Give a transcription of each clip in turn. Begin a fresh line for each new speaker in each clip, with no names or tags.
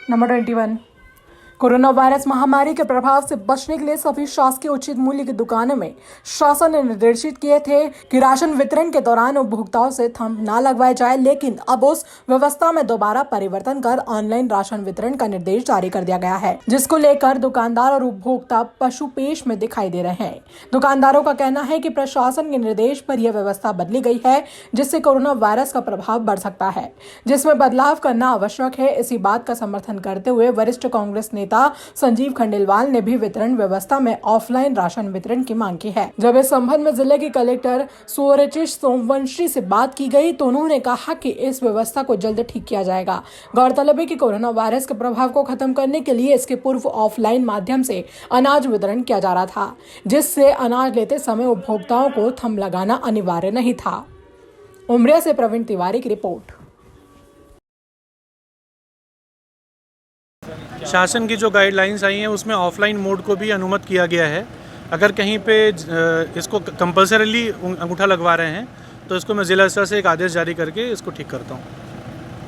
Number 21। Corona virus महामारी के प्रभाव से बचने के लिए सभी शासकीय उचित मूल्य की दुकानों में शासन ने निर्देशित किए थे कि राशन वितरण के दौरान उपभोक्ताओं से थंब न लगवाए जाए, लेकिन अब उस व्यवस्था में दोबारा परिवर्तन कर ऑनलाइन राशन वितरण का निर्देश जारी कर दिया गया है, जिसको लेकर दुकानदार और उपभोक्ता पशुपेश में दिखाई दे रहे हैं। दुकानदारों का कहना है कि प्रशासन के निर्देश पर यह व्यवस्था बदली गई है, जिससे कोरोना वायरस का प्रभाव बढ़ सकता है, जिसमें बदलाव करना आवश्यक है। इसी बात का समर्थन करते हुए वरिष्ठ कांग्रेस नेता संजीव खंडेलवाल ने भी वितरण व्यवस्था में ऑफलाइन राशन वितरण की मांग की है। जब इस संबंध में जिले के कलेक्टर सुरचिश सोमवंशी से बात की गई तो उन्होंने कहा कि इस व्यवस्था को जल्द ठीक किया जाएगा। गौरतलब है कि कोरोना वायरस के प्रभाव को खत्म करने के लिए इसके पूर्व ऑफलाइन माध्यम से अनाज वितरण किया जा रहा था, जिससे अनाज लेते समय उपभोक्ताओं को थंब लगाना अनिवार्य नहीं था। उमरिया से प्रवीण तिवारी की रिपोर्ट।
शासन की जो गाइडलाइंस आई हैं उसमें ऑफलाइन मोड को भी अनुमत किया गया है। अगर कहीं पे इसको कंपल्सरीली अंगूठा लगवा रहे हैं तो इसको मैं जिला स्तर से एक आदेश जारी करके इसको ठीक करता हूँ।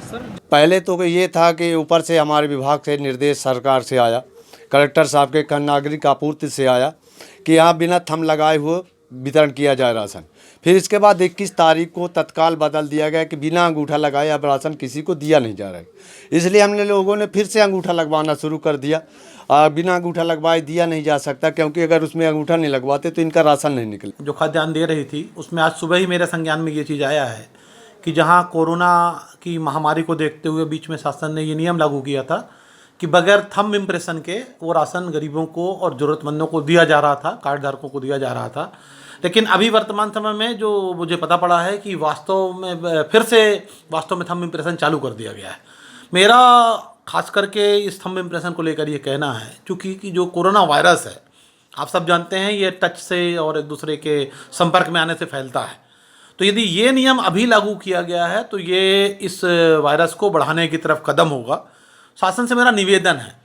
सर, पहले तो ये था कि ऊपर से हमारे विभाग से निर्देश सरकार से आया, कलेक्टर साहब के नागरिक आपूर्ति से आया कि यहाँ बिना थंब लगाए हुए वितरण किया जाए राशन। फिर इसके बाद 21 तारीख को तत्काल बदल दिया गया कि बिना अंगूठा लगाए अब राशन किसी को दिया नहीं जा रहा है। इसलिए हमने लोगों ने फिर से अंगूठा लगवाना शुरू कर दिया। बिना अंगूठा लगवाए दिया नहीं जा सकता, क्योंकि अगर उसमें अंगूठा नहीं लगवाते तो इनका राशन नहीं निकले।
जो खाद्यान्न दे रही थी उसमें आज सुबह ही मेरे संज्ञान में ये चीज़ आया है कि जहाँ कोरोना की महामारी को देखते हुए बीच में शासन ने ये नियम लागू किया था कि बगैर थंब इम्प्रेशन के वो राशन गरीबों को और ज़रूरतमंदों को दिया जा रहा था, कार्ड धारकों को दिया जा रहा था। लेकिन अभी वर्तमान समय में जो मुझे पता पड़ा है कि वास्तव में फिर से थंब इम्प्रेशन चालू कर दिया गया है। मेरा खास करके इस थंब इम्प्रेशन को लेकर ये कहना है, चूँकि कि जो कोरोना वायरस है आप सब जानते हैं ये टच से और एक दूसरे के संपर्क में आने से फैलता है। तो यदि ये नियम अभी लागू किया गया है तो ये इस वायरस को बढ़ाने की तरफ कदम होगा। शासन से मेरा निवेदन है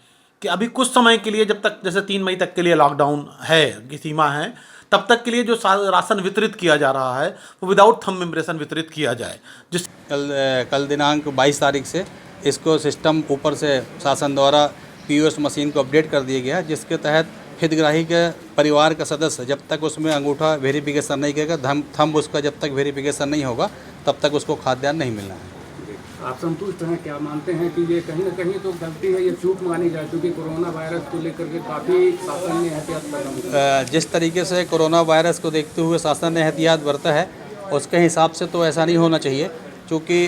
कि अभी कुछ समय के लिए, जब तक जैसे 3 मई तक के लिए लॉकडाउन है की सीमा है, तब तक के लिए जो राशन वितरित किया जा रहा है वो विदाउट थंब इम्प्रेशन वितरित किया जाए। जिस
कल दिनांक 22 तारीख से इसको सिस्टम ऊपर से शासन द्वारा पीओएस मशीन को अपडेट कर दिया गया, जिसके तहत हितग्राही के परिवार का सदस्य जब तक उसमें अंगूठा वेरिफिकेशन नहीं करेगा, थंब उसका जब तक वेरिफिकेशन नहीं होगा तब तक उसको खाद्यान्न नहीं मिलना है।
आप संतुष्ट हैं? क्या मानते हैं कि ये कहीं ना कहीं तो गलती है, ये चूक मानी जाए, क्योंकि कोरोना वायरस को लेकर के काफ़ी शासन ने एहतियात बरता?
जिस तरीके से कोरोना वायरस को देखते हुए शासन ने एहतियात बरता है उसके हिसाब से तो ऐसा नहीं होना चाहिए, क्योंकि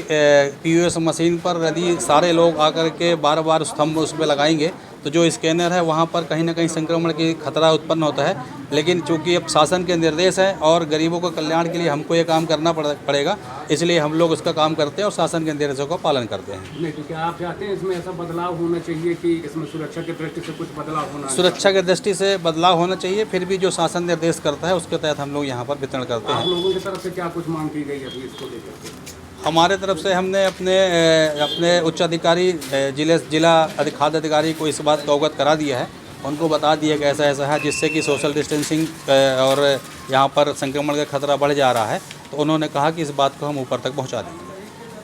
पीओएस मशीन पर यदि सारे लोग आकर के बार बार उस थंब उस पर लगाएंगे तो जो स्कैनर है वहाँ पर कहीं ना कहीं संक्रमण की खतरा उत्पन्न होता है। लेकिन चूँकि अब शासन के निर्देश हैं और गरीबों के कल्याण के लिए हमको ये काम करना पड़ेगा, इसलिए हम लोग उसका काम करते हैं और शासन के निर्देशों का पालन करते हैं।
नहीं तो क्या आप चाहते हैं इसमें ऐसा बदलाव होना चाहिए कि इसमें सुरक्षा की दृष्टि से कुछ बदलाव होना?
सुरक्षा की दृष्टि से बदलाव होना चाहिए, फिर भी जो शासन निर्देश करता है उसके तहत हम लोग यहाँ पर वितरण करते हैं।
आप लोगों की तरफ से क्या कुछ मांग की गई अभी इसको लेकर?
हमारे तरफ से हमने अपने उच्च अधिकारी जिला खाद्य अधिकारी को इस बात को अवगत करा दिया है, उनको बता दिया कि ऐसा ऐसा है, जिससे कि सोशल डिस्टेंसिंग और यहाँ पर संक्रमण का खतरा बढ़ जा रहा है। तो उन्होंने कहा कि इस बात को हम ऊपर तक पहुँचा देंगे।